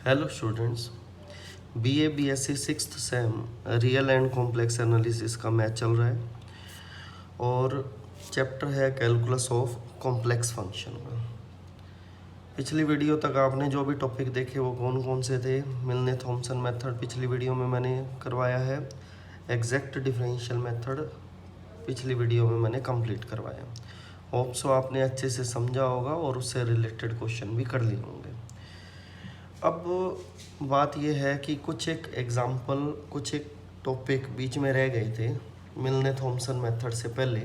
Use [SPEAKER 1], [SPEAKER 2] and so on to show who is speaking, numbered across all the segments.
[SPEAKER 1] Hello students, BA BSc sixth same real and complex analysis का math चल रहा है और चैप्टर है कैलकुलस ऑफ कॉम्प्लेक्स फंक्शन का। पिछली वीडियो तक आपने जो भी टॉपिक देखे वो कौन कौन से थे? मिलने थॉमसन मेथड पिछली वीडियो में मैंने करवाया है। एग्जैक्ट डिफरेंशियल मेथड पिछली वीडियो में मैंने कंप्लीट करवाया। होप सो आपने अच्छे से समझा होगा और उससे रिलेटेड क्वेश्चन भी कर लिए होंगे। अब बात यह है कि कुछ एक टॉपिक बीच में रह गए थे मिलने थॉमसन मेथड से पहले,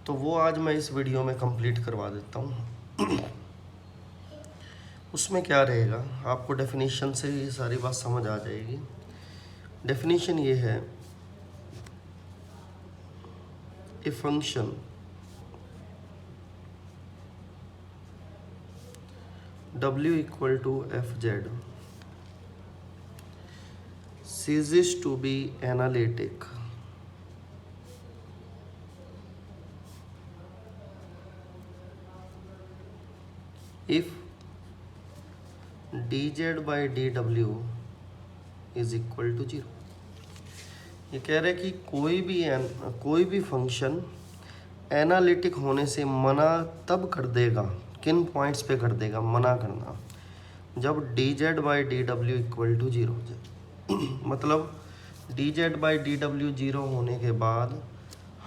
[SPEAKER 1] तो वो आज मैं इस वीडियो में कंप्लीट करवा देता हूँ। उसमें क्या रहेगा, आपको डेफिनेशन से ये सारी बात समझ आ जाएगी। डेफिनेशन ये है, a function W equal to fz ceases to be analytic if dz by dw is equal to 0। ये कह रहे हैं कि कोई भी फंक्शन एनालिटिक होने से मना तब कर देगा, किन पॉइंट्स पे कर देगा मना करना, जब dz by dw equal to 0 हो जाए। मतलब dz by dw 0 होने के बाद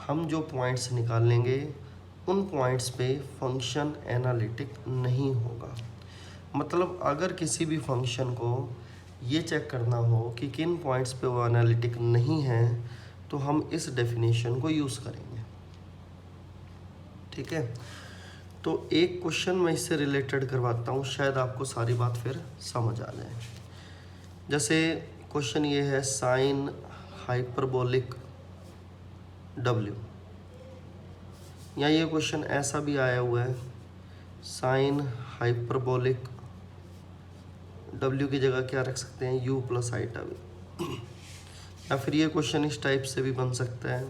[SPEAKER 1] हम जो पॉइंट्स निकालेंगे उन पॉइंट्स पे फंक्शन एनालिटिक नहीं होगा। मतलब अगर किसी भी फंक्शन को ये चेक करना हो कि किन पॉइंट्स पे वो एनालिटिक नहीं है, तो हम इस डेफिनेशन को यूज़ करेंगे। ठीक है, तो एक क्वेश्चन मैं इससे रिलेटेड करवाता हूँ, शायद आपको सारी बात फिर समझ आ जाए। जैसे क्वेश्चन ये है, साइन हाइपरबोलिक W, या ये क्वेश्चन ऐसा भी आया हुआ है, साइन हाइपरबोलिक W की जगह क्या रख सकते हैं, U प्लस आइटा भी। या फिर ये क्वेश्चन इस टाइप से भी बन सकता है,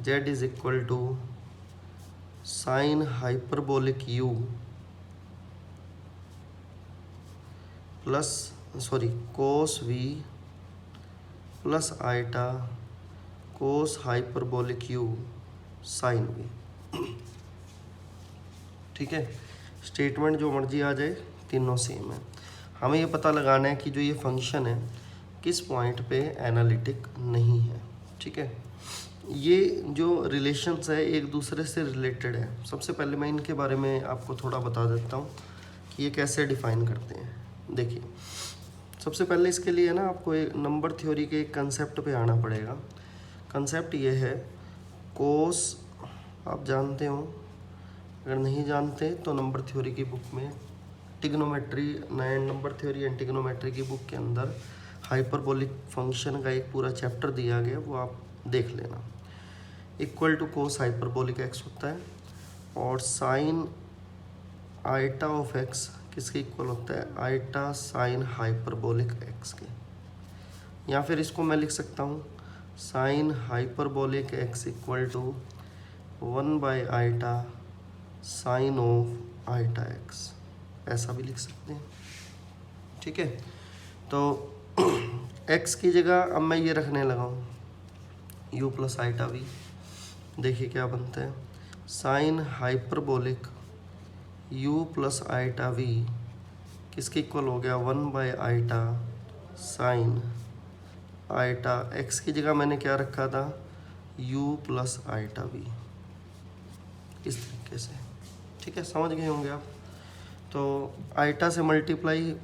[SPEAKER 1] Z is equal to sine hyperbolic U plus cos V plus iota cos hyperbolic U sine V। ठीक है, स्टेटमेंट जो मर्जी आ जाए, तीनों सेम है। हमें ये पता लगाना है कि जो ये फंक्शन है किस पॉइंट पे एनालिटिक नहीं है। ठीक है, ये जो रिलेशंस है एक दूसरे से रिलेटेड है। सबसे पहले मैं इनके बारे में आपको थोड़ा बता देता हूँ कि ये कैसे डिफाइन करते हैं। देखिए, सबसे पहले इसके लिए ना आपको एक नंबर थ्योरी के एक कंसेप्ट पे आना पड़ेगा। कंसेप्ट ये है, कोस आप जानते हो, अगर नहीं जानते तो नंबर थ्योरी की बुक में trigonometry, number theory and trigonometry की बुक के अंदर हाइपरबोलिक फंक्शन का एक पूरा चैप्टर दिया गया, वो आप देख लेना। Equal to cos hyperbolic x होता है और साइन आइटा ऑफ एक्स किसके इक्वल होता है, आइटा साइन हाइपरबोलिक एक्स के। या फिर इसको मैं लिख सकता हूँ, sine hyperbolic x equal to 1 by iota sine of iota x, ऐसा भी लिख सकते हैं। ठीक है, तो x की जगह अब मैं ये रखने लगा हूँ u प्लस आइटा v। देखिए क्या बनता है, sine hyperbolic u plus iota v किसके इक्वल हो गया, 1 by iota sine iota x की जगह मैंने क्या रखा था, u प्लस आइटा v, इस तरीके से। ठीक है, समझ गए होंगे आप। तो आइटा से मल्टीप्लाई,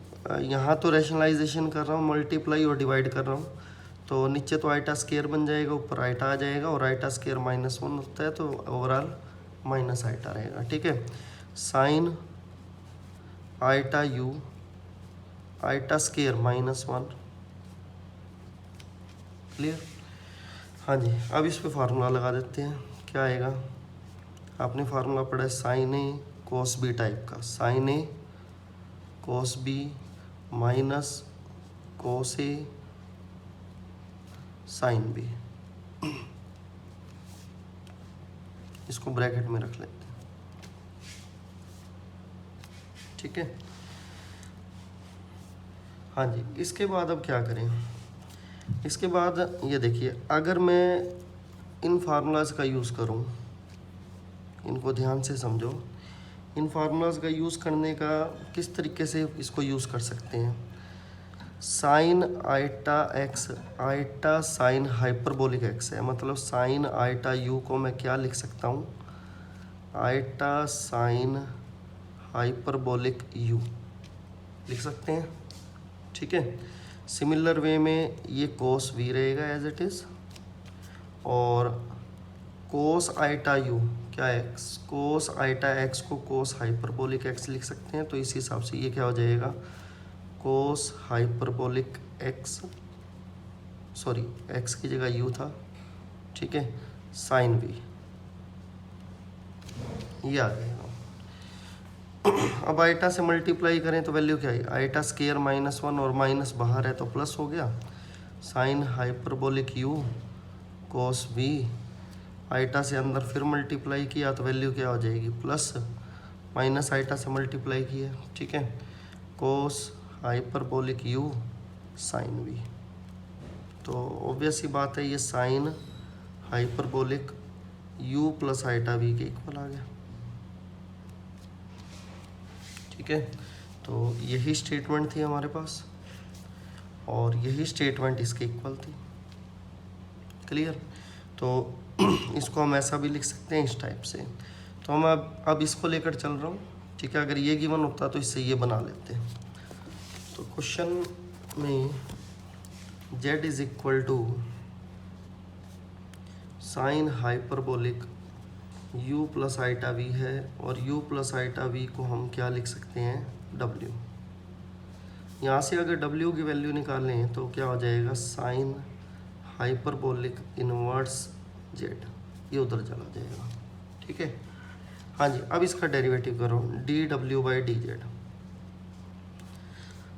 [SPEAKER 1] यहाँ तो रैशनलाइजेशन कर रहा हूँ, मल्टीप्लाई और डिवाइड कर रहा हूँ, तो नीचे तो आइटा स्केयर बन जाएगा, ऊपर आइटा आ जाएगा, और आइटा स्केयर -1 होता है, तो ओवरऑल माइनस आइटा रहेगा। ठीक है, sine iota u iota square -1, clear. हाँ जी, अब इस पे फार्मूला लगा देते हैं। क्या आएगा, आपने फार्मूला पढ़ा है साइन ए कोस बी टाइप का, साइन ए कोस बी माइनस कोस ए साइन बी। इसको ब्रैकेट में रख लेते हैं। ठीक है, हाँ जी, इसके बाद अब क्या करें, इसके बाद ये देखिए, अगर मैं इन फार्मूलाज का यूज़ करूँ, इनको ध्यान से समझो, इन फार्मूलाज का यूज़ करने का किस तरीके से इसको यूज़ कर सकते हैं। Sine iota x, iota sine hyperbolic x है, मतलब साइन आइटा यू को मैं क्या लिख सकता हूँ, आइटा साइन हाइपरबोलिक यू लिख सकते हैं, ठीक है। सिमिलर वे में ये कोस वी रहेगा एज इट इज़, और कोस आइटा यू क्या है, कोस आइटा एक्स को कोस हाइपरबोलिक एक्स लिख सकते हैं, तो इस हिसाब से ये क्या हो जाएगा, कोस हाइपरबोलिक एक्स, सॉरी एक्स की जगह यू था, ठीक है, साइन वी, ये आ गया। अब आइटा से मल्टीप्लाई करें तो वैल्यू क्या है, आइटा स्केयर -1 और माइनस बाहर है तो प्लस हो गया, sine hyperbolic u cos v, iota से अंदर फिर मल्टीप्लाई किया तो वैल्यू क्या हो जाएगी, प्लस माइनस आइटा से मल्टीप्लाई किया, ठीक है, cos hyperbolic u sine v. तो ऑब्वियस ही बात है, ये sine hyperbolic u plus iota v के इक्वल आ गया, ठीक है। तो यही स्टेटमेंट थी हमारे पास और यही स्टेटमेंट इसके इक्वल थी, क्लियर। तो इसको हम ऐसा भी लिख सकते हैं इस टाइप से। तो हम अब इसको लेकर चल रहा हूँ, ठीक है। अगर ये गिवन होता तो इससे ये बना लेते हैं। तो क्वेश्चन में z is equal to sine hyperbolic u plus iota v है, और u प्लस आइटा वी को हम क्या लिख सकते हैं, w। यहाँ से अगर w की वैल्यू निकालें तो क्या हो जाएगा, साइन हाइपरबोलिक इनवर्स z, ये उधर चला जाएगा, ठीक है। हाँ जी, अब इसका डेरिवेटिव करो, dw/dz।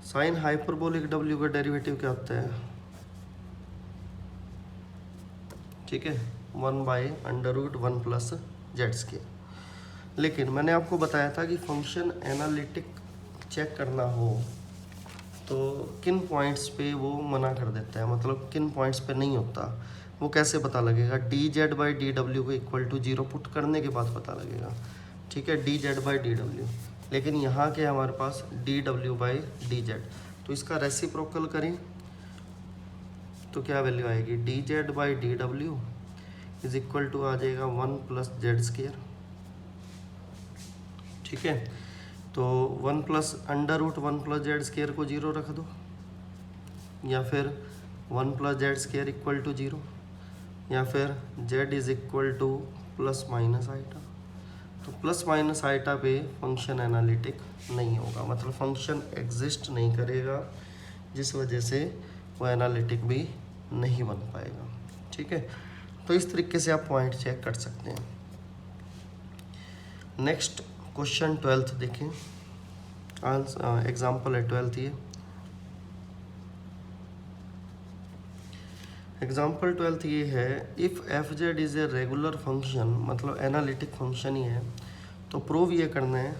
[SPEAKER 1] साइन हाइपरबोलिक w का डेरिवेटिव क्या होता है, ठीक है, 1/√1 प्लस जेड स्क्वायर। लेकिन मैंने आपको बताया था कि फंक्शन एनालिटिक चेक करना हो तो किन पॉइंट्स पे वो मना कर देता है, मतलब किन पॉइंट्स पे नहीं होता, वो कैसे पता लगेगा, dz/dw को इक्वल टू 0 पुट करने के बाद पता लगेगा, ठीक है, dz/dw। लेकिन यहाँ के हमारे पास dw/dz, तो इसका रेसिप्रोकल करें तो क्या वैल्यू आएगी, dz/dw इज इक्वल टू आ जाएगा 1 प्लस जेड स्क्वायर, ठीक है। तो 1 प्लस √1 प्लस जेड स्क्वायर को 0 रख दो, या फिर 1 plus z square equal to 0, या फिर z is equal to plus minus iota. तो प्लस माइनस आइटा पे फंक्शन एनालिटिक नहीं होगा, मतलब फंक्शन एग्जिस्ट नहीं करेगा, जिस वजह से वो एनालिटिक भी नहीं बन पाएगा, ठीक है। तो इस तरीके से आप पॉइंट चेक कर सकते हैं। नेक्स्ट क्वेश्चन 12th देखें, एग्जाम्पल है 12th ये। एग्जाम्पल 12th ये है, if F Z is a regular function, मतलब एनालिटिक फंक्शन ही है, तो प्रूव ये करना है,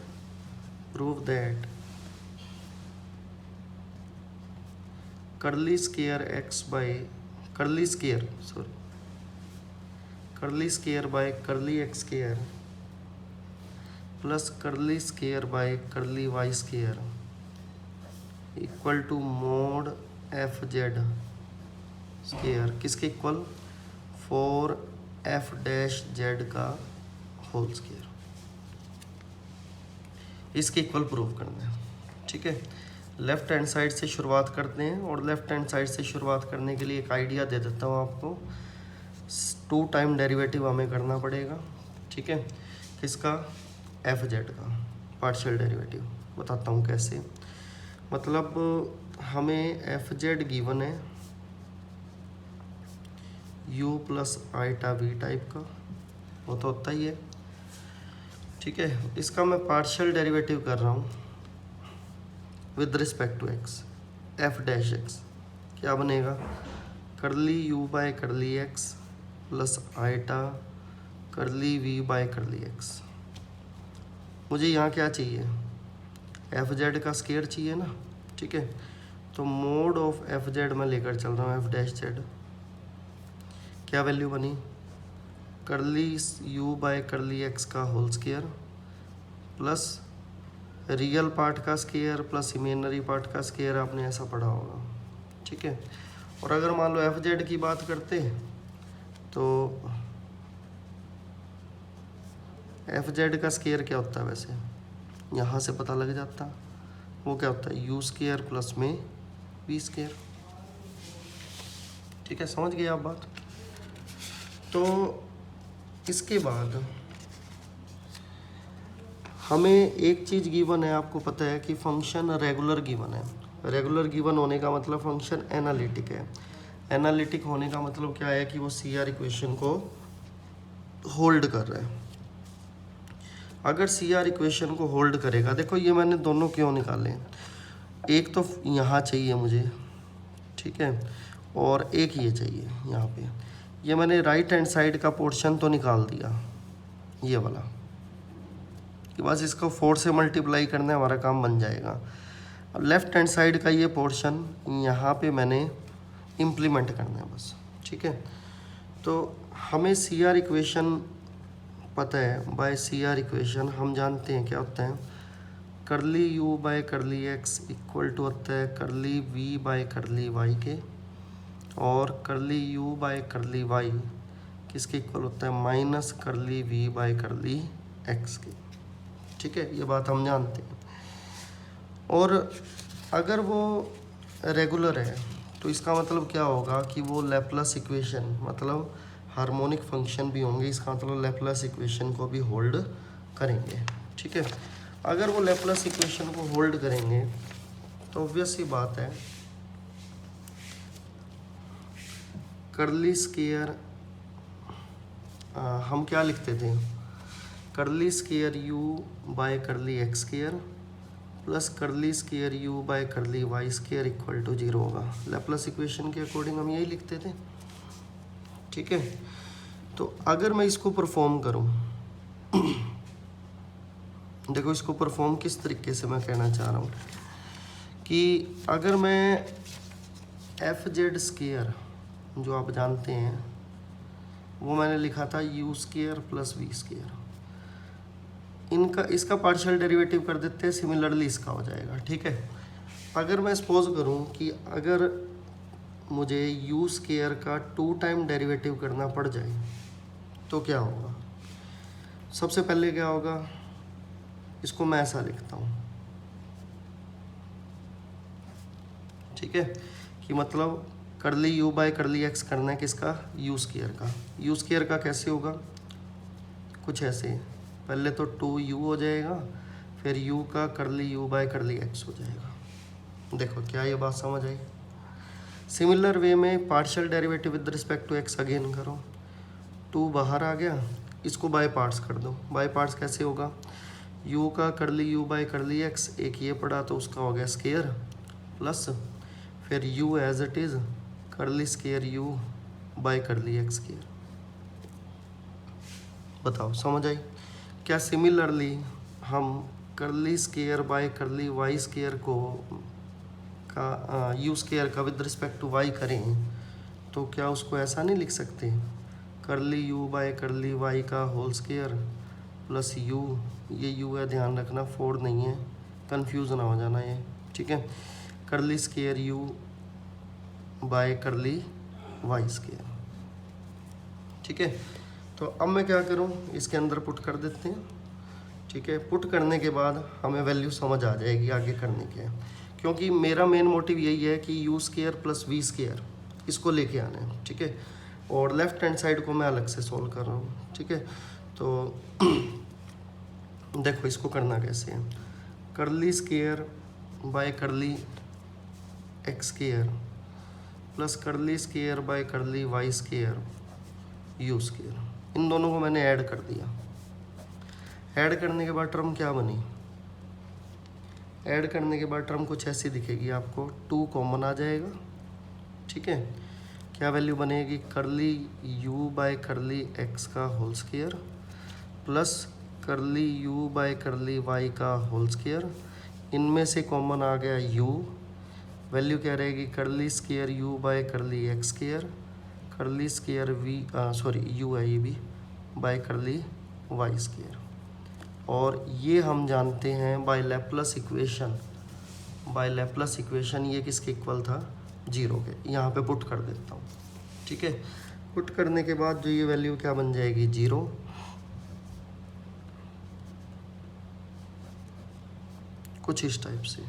[SPEAKER 1] prove that curly square X by curly square curly square by curly X square plus curly square by curly Y square equal to mod F Z square, किसके equal, for F dash Z का whole square, इसके equal prove करना है, ठीक है। Left hand side से शुरुआत करते हैं, और लेफ्ट हैंड साइड से शुरुआत करने के लिए एक आइडिया दे देता हूँ आपको। 2 टाइम डेरिवेटिव हमें करना पड़ेगा, ठीक है, किसका, एफ जेड का पार्शियल डेरिवेटिव। बताता हूँ कैसे, मतलब हमें एफ जेड गिवन है u plus iota v type का, वो तो होता ही है, ठीक है। इसका मैं पार्शियल डेरिवेटिव कर रहा हूँ with respect to x, f dash x क्या बनेगा, curly u by curly x plus iota curly v by curly x. मुझे यहाँ क्या चाहिए, एफ जेड का स्क्वायर चाहिए ना, ठीक है। तो मोड ऑफ एफ जेड मैं लेकर चल रहा हूँ एफ डैश जेड, क्या वैल्यू बनी, curly u by curly x का whole square plus real part का स्क्वायर प्लस इमेजिनरी पार्ट का स्क्वायर, आपने ऐसा पढ़ा होगा, ठीक है। और अगर मान लो एफ जेड की बात करते तो एफ जेड का स्क्वायर क्या होता है, वैसे यहाँ से पता लग जाता, वो क्या होता है यू स्क्वायर प्लस में वी स्क्वायर, ठीक है, समझ गए आप बात। तो इसके बाद हमें एक चीज़ गिवन है, आपको पता है कि फंक्शन रेगुलर गिवन है। रेगुलर गिवन होने का मतलब फंक्शन एनालिटिक है। एनालिटिक होने का मतलब क्या है कि वो सी आर इक्वेशन को होल्ड कर रहा है। अगर सी आर इक्वेशन को होल्ड करेगा, देखो ये मैंने दोनों क्यों निकाले, एक तो यहाँ चाहिए मुझे, ठीक है, और एक ये चाहिए यहाँ पे। ये मैंने राइट हैंड साइड का पोर्शन तो निकाल दिया, ये वाला, कि बस इसको 4 से मल्टीप्लाई करना है, हमारा काम बन जाएगा। अब लेफ्ट हैंड साइड का ये पोर्शन यहाँ पे मैंने इम्प्लीमेंट करना है बस, ठीक है। तो हमें सी आर इक्वेशन पता है, बाय सी आर इक्वेशन हम जानते हैं क्या होता है, curly u by curly x equal to होता है करली वी बाय करली वाई के, और करली यू बाय करली वाई किसके इक्वल होता है, माइनस करली वी बाय करली एक्स के, ठीक है, ये बात हम जानते हैं। और अगर वो रेगुलर है तो इसका मतलब क्या होगा कि वो लैप्लस इक्वेशन, मतलब हार्मोनिक फंक्शन भी होंगे, इसका मतलब लैप्लस इक्वेशन को भी होल्ड करेंगे, ठीक है। अगर वो लैप्लस इक्वेशन को होल्ड करेंगे तो ऑब्वियस सी बात है करली स्क्वायर, हम क्या लिखते थे, curly square u by curly x square plus curly square u by curly Y square equal to 0 होगा। लैप्लस इक्वेशन के अकॉर्डिंग हम यही लिखते थे, ठीक है। तो अगर मैं इसको परफॉर्म करूं, देखो इसको परफॉर्म किस तरीके से मैं कहना चाह रहा हूं कि अगर मैं एफ जेड स्क्वायर जो आप जानते हैं वो मैंने लिखा था u square plus v square, इनका इसका पार्शियल डेरिवेटिव कर देते हैं, सिमिलरली इसका हो जाएगा, ठीक है। अगर मैं सपोज करूं कि अगर मुझे यू स्क्वायर का 2 टाइम डेरिवेटिव करना पड़ जाए तो क्या होगा, सबसे पहले क्या होगा, इसको मैं ऐसा लिखता हूँ, ठीक है, कि मतलब करली यू बाय करली एक्स करना है किसका, यू स्क्वायर का। यू स्क्वायर का कैसे होगा, कुछ ऐसे, पहले तो 2u हो जाएगा, फिर u का करली यू बाय करली एक्स हो जाएगा। देखो क्या ये बात समझ आई। सिमिलर वे में partial derivative with respect to x again करो, 2 बाहर आ गया, इसको बाय पार्ट्स कर दो। बाय पार्ट्स कैसे होगा, u का करली यू बाय करली एक्स, एक ये पड़ा तो उसका हो गया स्क्वायर, प्लस फिर u as it is curly square u by curly x square. बताओ समझ आई क्या। सिमिलरली हम curly square by curly Y square को का यू स्क्वायर का विद रिस्पेक्ट टू वाई करें तो क्या उसको ऐसा नहीं लिख सकते, curly u by curly y का होल स्क्वायर प्लस यू, ये यू है ध्यान रखना, 4 नहीं है, कंफ्यूज ना हो जाना ये, ठीक है, curly square u by curly Y square, ठीक है। तो अब मैं क्या करूं, इसके अंदर पुट कर देते हैं, ठीक है। पुट करने के बाद हमें वैल्यू समझ आ जाएगी आगे करने के, क्योंकि मेरा मेन मोटिव यही है कि u square plus v square इसको लेके आना है, ठीक है, और लेफ्ट हैंड साइड को मैं अलग से सॉल्व कर रहा हूँ, ठीक है। तो देखो इसको करना कैसे है, curly square by curly x square plus curly square by curly Y square U square, इन दोनों को मैंने ऐड कर दिया। ऐड करने के बाद टर्म क्या बनी, ऐड करने के बाद टर्म कुछ ऐसी दिखेगी आपको, 2 कॉमन आ जाएगा, ठीक है। क्या वैल्यू बनेगी, curly u by curly x का whole square plus curly u by curly y का होल स्क्वायर, इनमें से कॉमन आ गया u, वैल्यू क्या रहेगी, करली square u by curly x square, करली स्केयर u है ये भी, बाय करली वाई स्केयर। और ये हम जानते हैं by Laplace equation, by Laplace equation ये किसके इक्वल था, 0 के। यहाँ पे पुट कर देता हूँ, ठीक है। पुट करने के बाद जो ये वैल्यू क्या बन जाएगी, 0। कुछ इस टाइप से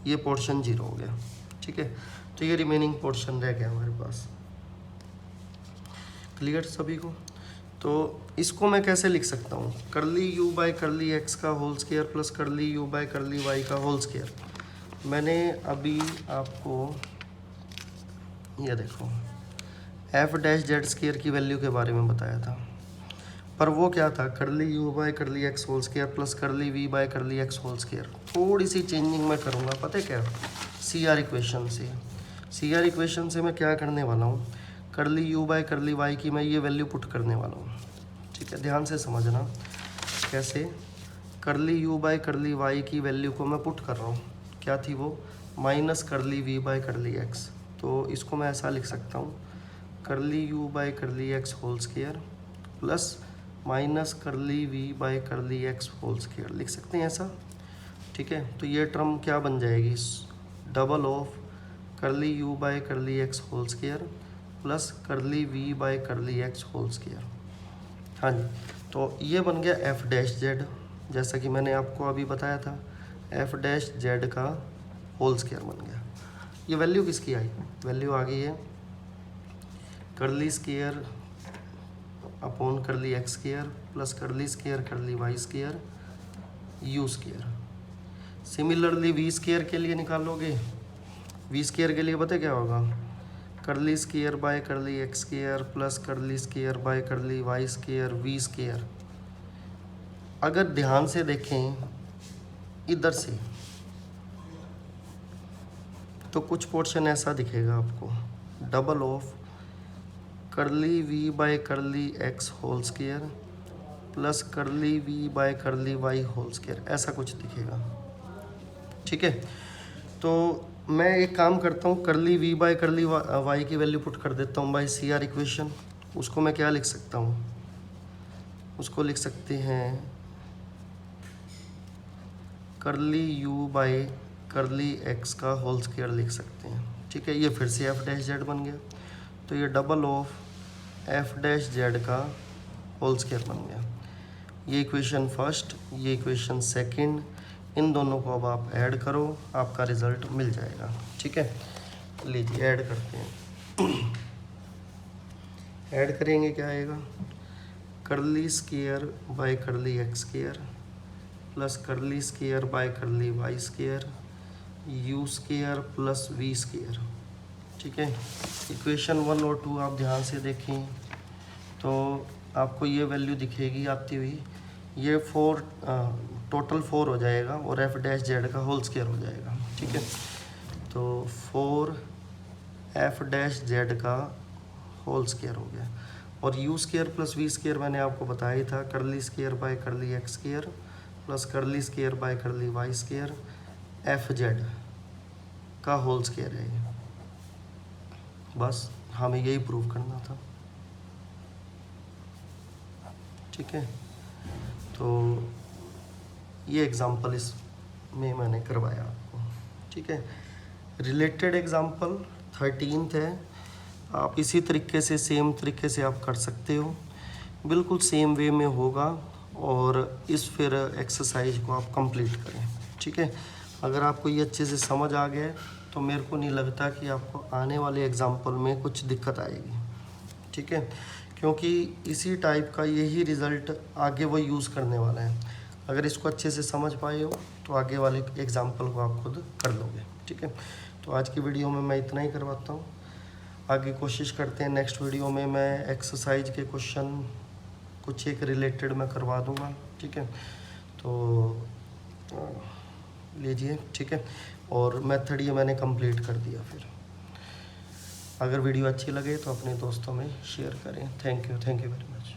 [SPEAKER 1] ये पोर्शन 0 हो गया, ठीक है। तो ये रिमेनिंग पोर्शन रह गया हमारे पास। क्लियर सभी को। तो इसको मैं कैसे लिख सकता हूँ, curly u by curly x का whole square plus curly u by curly y का होल स्क्वायर। मैंने अभी आपको ये देखो f डैश जेड स्क्वायर की वैल्यू के बारे में बताया था, पर वो क्या था, curly u by curly x whole square plus curly v by curly x whole square. थोड़ी सी चेंजिंग मैं करूँगा, पता है क्या, CR इक्वेशन से। CR इक्वेशन से मैं क्या करने वाला हूँ, curly u by curly y की मैं ये वैल्यू पुट करने वाला हूँ, ठीक है। ध्यान से समझना कैसे, करली u बाय करली y की वैल्यू को मैं पुट कर रहा हूँ, क्या थी वो, minus curly v by curly x। तो इसको मैं ऐसा लिख सकता हूँ, curly u by curly x whole square plus minus curly v by curly x whole square, लिख सकते हैं ऐसा, ठीक है। तो ये टर्म क्या बन जाएगी, double of curly u by curly x whole square plus curly v by curly x whole square. हाँ जी, तो ये बन गया f डैश जेड, जैसा कि मैंने आपको अभी बताया था, f डैश जेड का होल स्क्वायर बन गया। ये वैल्यू किसकी आई, वैल्यू आ गई है curly square upon curly x square plus curly square curly Y square u square. Similarly v square के लिए निकालोगे, v स्क्वायर के लिए पता क्या होगा, curly square by curly x square plus curly square by curly Y square v square. अगर ध्यान से देखें इधर से तो कुछ पोर्शन ऐसा दिखेगा आपको, double of curly v by curly x whole square plus curly v by curly y whole square, ऐसा कुछ दिखेगा, ठीक है। तो मैं एक काम करता हूँ, करली v बाय करली y की वैल्यू पुट कर देता हूँ बाय CR इक्वेशन। उसको मैं क्या लिख सकता हूँ, उसको लिख सकते हैं करली u बाय करली x का होल स्क्वायर लिख सकते हैं, ठीक है। ये फिर से f डैश जेड बन गया, तो ये double of f dash Z का होल स्क्वायर बन गया। ये इक्वेशन फर्स्ट, ये इक्वेशन सेकंड, इन दोनों को अब आप ऐड करो, आपका रिजल्ट मिल जाएगा, ठीक है। लीजिए ऐड करते हैं। ऐड करेंगे क्या आएगा, curly square by curly x square plus curly square by curly Y square u square plus v square, ठीक है। इक्वेशन 1 और 2 आप ध्यान से देखें तो आपको ये वैल्यू दिखेगी आती हुई, ये 4 टोटल 4 हो जाएगा और f डैश जेड का होल स्क्वायर हो जाएगा, ठीक है। तो 4 f डैश जेड का होल स्क्वायर हो गया, और u square plus v square मैंने आपको बताया ही था, curly square by curly x square plus curly square by curly Y square f z का होल स्क्वायर है ये। बस हमें यही प्रूव करना था, ठीक है। तो ये एग्ज़ाम्पल इसमें मैंने करवाया आपको, ठीक है। रिलेटेड एग्ज़ाम्पल 13th है, आप इसी तरीके से सेम तरीके से आप कर सकते हो, बिल्कुल सेम वे में होगा, और इस फिर एक्सरसाइज को आप कंप्लीट करें, ठीक है। अगर आपको ये अच्छे से समझ आ गया तो मेरे को नहीं लगता कि आपको आने वाले एग्ज़ाम्पल में कुछ दिक्कत आएगी, ठीक है, क्योंकि इसी टाइप का यही रिज़ल्ट आगे वो यूज़ करने वाला है। अगर इसको अच्छे से समझ पाए हो तो आगे वाले एग्ज़ाम्पल को आप खुद कर लोगे, ठीक है। तो आज की वीडियो में मैं इतना ही करवाता हूँ, आगे कोशिश करते हैं नेक्स्ट वीडियो में मैं एक्सरसाइज के क्वेश्चन कुछ एक रिलेटेड मैं करवा दूँगा, ठीक है। तो लीजिए, ठीक है, और मेथड ये मैंने कंप्लीट कर दिया। फिर अगर वीडियो अच्छी लगे तो अपने दोस्तों में शेयर करें। Thank you very much.